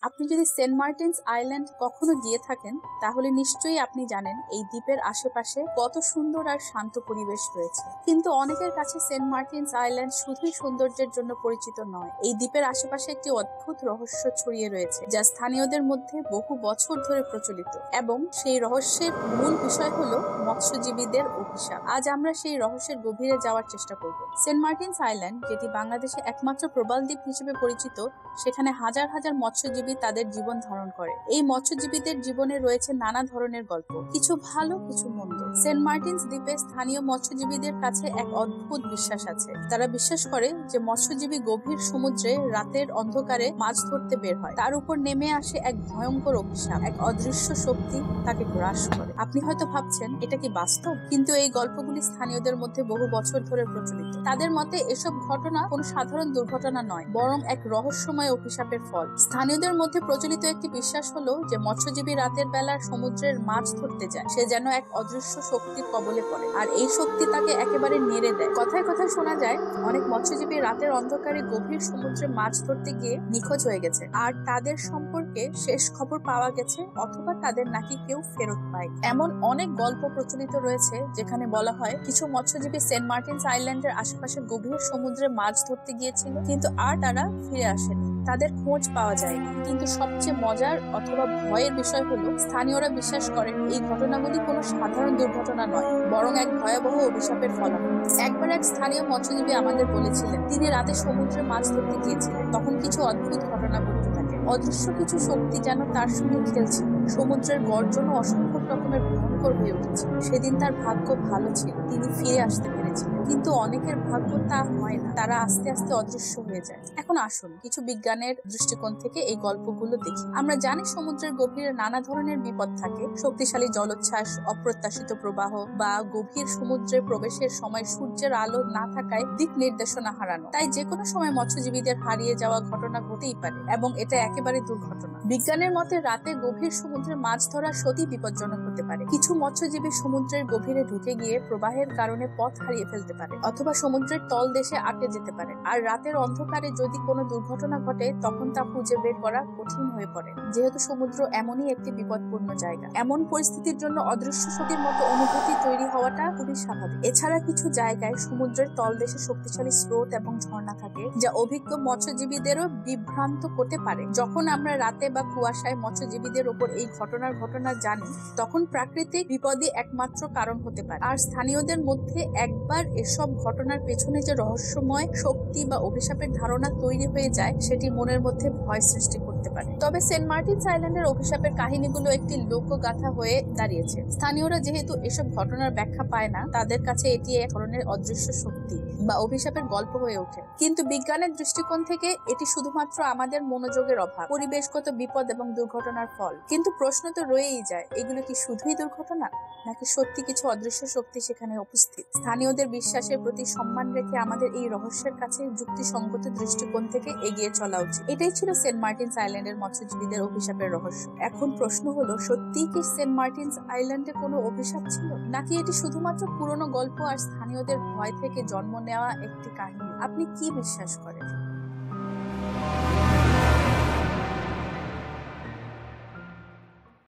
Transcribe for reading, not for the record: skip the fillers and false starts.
আপনি যদি Saint Martin's island কখনো গিয়ে থাকেন তাহলে নিশ্চয়ই আপনি জানেন এই দ্বীপের আশেপাশে কত সুন্দর আর শান্ত পরিবেশ রয়েছে। কিন্তু অনেকের কাছে সেন্ট মার্টিনস আইল্যান্ড শুধুই সৌন্দর্যের জন্য পরিচিত নয়, এই দ্বীপের আশেপাশে একটি অদ্ভুত রহস্য ছড়িয়ে রয়েছে যা স্থানীয়দের মধ্যে বহু বছর ধরে প্রচলিত, এবং সেই রহস্যের মূল বিষয় হলো মৎস্যজীবীদের অভিশাপ। আজ আমরা সেই রহস্যের গভীরে যাওয়ার চেষ্টা করব। সেন্ট মার্টিনস আইল্যান্ড, যেটি বাংলাদেশে একমাত্র প্রবাল দ্বীপ হিসেবে পরিচিত, সেখানে হাজার হাজার মৎস্যজীবী তাদের জীবন ধারণ করে। এই মৎস্যজীবীদের জীবনে রয়েছে নানা ধরনের গল্প, কিছু ভালো কিছু মন্দ। সেন্ট মার্টিনস দ্বীপে স্থানীয় মৎস্যজীবীদের কাছে এক অদ্ভুত বিশ্বাস আছে। তারা বিশ্বাস করে যে মৎস্যজীবী গভীর সমুদ্রে রাতের অন্ধকারে মাছ ধরতে বের হয়, তার উপর নেমে আসে এক ভয়ঙ্কর অভিশাপ, এক অদৃশ্য শক্তি তাকে গ্রাস করে। আপনি হয়তো ভাবছেন এটা কি বাস্তব, কিন্তু এই গল্পগুলি স্থানীয়দের মধ্যে বহু বছর ধরে প্রচলিত। তাদের মতে এসব ঘটনা কোনো সাধারণ দুর্ঘটনা নয়, বরং এক রহস্যময় অভিশাপের ফল। স্থানীয়দের মধ্যে প্রচলিত একটি বিশ্বাস হলো যে মৎস্যজীবী রাতের বেলা সমুদ্রের মাছ ধরতে যায়, সে যেন এক অদৃশ্য শক্তির কবলে পড়ে, আর এই শক্তি তাকে একেবারে নেড়ে দেয়। কথায় কথায় শোনা যায় অনেক মৎস্যজীবী রাতের অন্ধকারে গভীর সমুদ্রে মাছ ধরতে গিয়ে নিখোঁজ হয়ে গেছে, আর তাদের সম্পর্কে শেষ খবর পাওয়া গেছে অথবা তাদের নাকি কেউ ফেরত পায়। এমন অনেক গল্প প্রচলিত রয়েছে যেখানে বলা হয় কিছু মৎস্যজীবী সেন্ট মার্টিনস আইল্যান্ডের আশেপাশে গভীর সমুদ্রে মাছ ধরতে গিয়েছিল, কিন্তু আর তারা ফিরে আসেনি, তাদের খোঁজ পাওয়া যায়নি। কিন্তু সবচেয়ে মজার অথবা ভয়ের বিষয় হলো স্থানীয়রা বিশ্বাস করেন এই ঘটনাগুলি কোনো সাধারণ দুর্ঘটনা নয়, বরং এক ভয়াবহ অভিশাপের ফলাফল। একবার এক স্থানীয় মৎস্যজীবী আমাদের বলেছিলেন তিনি রাতে সমুদ্রে মাছ ধরতে গিয়েছিলেন, তখন কিছু অদ্ভুত ঘটনা ঘটতে থাকে। অদৃশ্য কিছু শক্তি যেন তার সঙ্গে খেলছিল, সমুদ্রের গর্জন অসম্ভব রকমের ভয়ঙ্কর হয়ে উঠেছিল। সেদিন তার ভাগ্য ভালো ছিল, তিনি ফিরে আসতে পেরেছিলেন, কিন্তু অনেকের ভাগ্য তা হয় না, তারা আস্তে আস্তে অদৃশ্য হয়ে যায়। এখন আসুন কিছু বিজ্ঞানের দৃষ্টিকোণ থেকে এই গল্পগুলো দেখি। আমরা জানি সমুদ্রের গভীরে নানা ধরনের বিপদ থাকে, শক্তিশালী জলোচ্ছ্বাস, অপ্রত্যাশিত প্রবাহ, বা গভীর সমুদ্রে প্রবেশের সময় সূর্যের আলো না থাকায় দিক নির্দেশনা হারানো। তাই যে কোনো সময় মৎস্যজীবীদের হারিয়ে যাওয়া ঘটনা ঘটেই পারে, এবং এটা একেবারে দুর্ঘটনা। বিজ্ঞানের মতে রাতে গভীর সমুদ্রে মাছ ধরা সত্যি বিপজ্জনক হতে পারে। কিছু মৎস্যজীবী সমুদ্রের গভীরে ঢুকে গিয়ে প্রবাহের কারণে পথ হারিয়ে ফেলতে পারে, অথবা সমুদ্রের তল দেশে আটকে যেতে পারে। আর রাতের অন্ধকারে যদি কোনো দুর্ঘটনা ঘটে তখন তা খুঁজে বের করা কঠিন হয়ে পড়ে, যেহেতু সমুদ্র এমনই একটি বিপদপূর্ণ জায়গা। এমন পরিস্থিতির জন্য অদৃশ্য শক্তির মতো অনুভূতি তৈরি হওয়াটা খুবই স্বাভাবিক। এছাড়া কিছু জায়গায় সমুদ্রের তলদেশে শক্তিশালী স্রোত এবং ঝর্ণা থাকে, যা অভিজ্ঞ মৎস্যজীবীদেরও বিভ্রান্ত করতে পারে। যখন আমরা রাতে বা কুয়াশায় মৎস্যজীবীদের ওপর এই ঘটনা জানি, তখন প্রাকৃতিক বিপদই একমাত্র কারণ হতে পারে। আর স্থানীয়দের মধ্যে একবার এসব ঘটনার পেছনে যে রহস্যময় শক্তি বা অভিশাপের ধারণা তৈরি হয়ে যায়, সেটি মনের মধ্যে ভয় সৃষ্টি করতে পারে। তবে সেন্ট মার্টিনস আইল্যান্ডের অভিশাপের কাহিনীগুলো একটি লোকগাথা হয়ে দাঁড়িয়েছে। স্থানীয়রা যেহেতু এসব ঘটনার ব্যাখ্যা পায় না, তাদের কাছে এটি এক ধরনের অদৃশ্য শক্তি বা অভিশাপের গল্প হয়ে ওঠে। কিন্তু বিজ্ঞানের দৃষ্টিকোণ থেকে এটি শুধুমাত্র আমাদের মনোযোগের অভাব, পরিবেশগত বিপদ এবং দুর্ঘটনার ফল। কিন্তু প্রশ্ন তো রয়েই যায়, এগুলো কি শুধুই দুর্ঘটনা, নাকি সত্যি কিছু অদৃশ্য শক্তি সেখানে উপস্থিত? স্থানীয়দের বিশ্বাসের প্রতি সম্মান রেখে আমাদের এই রহস্যের কাছে যুক্তিসঙ্গত দৃষ্টিকোণ থেকে এগিয়ে চলা উচিত। এটাই ছিল সেন্ট মার্টিনস আইল্যান্ডের মৎস্যজীবীদের অভিশাপের রহস্য। এখন প্রশ্ন হলো, সত্যিই কি সেন্ট মার্টিনস আইল্যান্ডে কোনো অভিশাপ ছিল, নাকি এটি শুধুমাত্র পুরনো গল্প আর স্থানীয়দের ভয় থেকে জন্ম নেওয়া একটি কাহিনী? আপনি কি বিশ্বাস করেন?